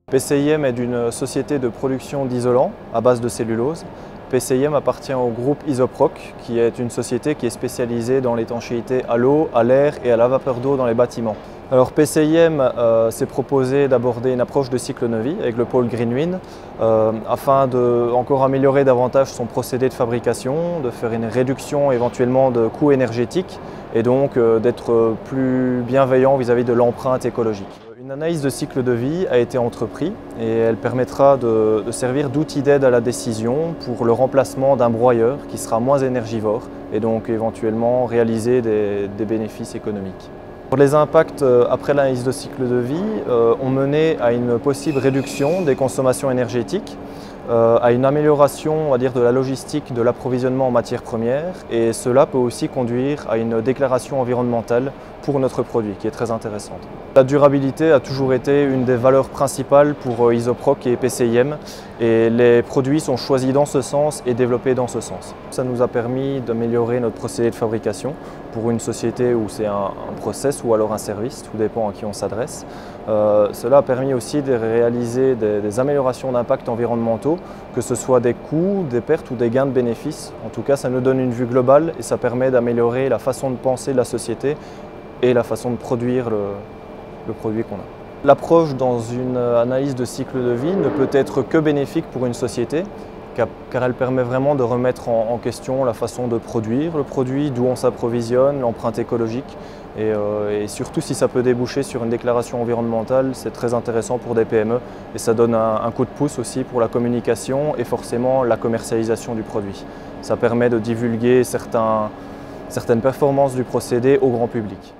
PCIM est d'une société de production d'isolants à base de cellulose. PCIM appartient au groupe Isoproc, qui est une société qui est spécialisée dans l'étanchéité à l'eau, à l'air et à la vapeur d'eau dans les bâtiments. Alors PCIM s'est proposé d'aborder une approche de cycle de vie avec le pôle Greenwind afin de encore améliorer davantage son procédé de fabrication, de faire une réduction éventuellement de coûts énergétiques et donc d'être plus bienveillant vis-à-vis de l'empreinte écologique. Une analyse de cycle de vie a été entreprise et elle permettra de servir d'outil d'aide à la décision pour le remplacement d'un broyeur qui sera moins énergivore et donc éventuellement réaliser des bénéfices économiques. Les impacts après l'analyse de cycle de vie ont mené à une possible réduction des consommations énergétiques, à une amélioration, on va dire, de la logistique de l'approvisionnement en matières premières, et cela peut aussi conduire à une déclaration environnementale pour notre produit qui est très intéressante. La durabilité a toujours été une des valeurs principales pour Isoproc et PCIM et les produits sont choisis dans ce sens et développés dans ce sens. Ça nous a permis d'améliorer notre procédé de fabrication pour une société où c'est un process ou alors un service, tout dépend à qui on s'adresse. Cela a permis aussi de réaliser des améliorations d'impact environnementaux, que ce soit des coûts, des pertes ou des gains de bénéfices. En tout cas, ça nous donne une vue globale et ça permet d'améliorer la façon de penser de la société et la façon de produire le produit qu'on a. L'approche dans une analyse de cycle de vie ne peut être que bénéfique pour une société, car elle permet vraiment de remettre en question la façon de produire le produit, d'où on s'approvisionne, l'empreinte écologique et surtout si ça peut déboucher sur une déclaration environnementale, c'est très intéressant pour des PME et ça donne un coup de pouce aussi pour la communication et forcément la commercialisation du produit. Ça permet de divulguer certaines performances du procédé au grand public.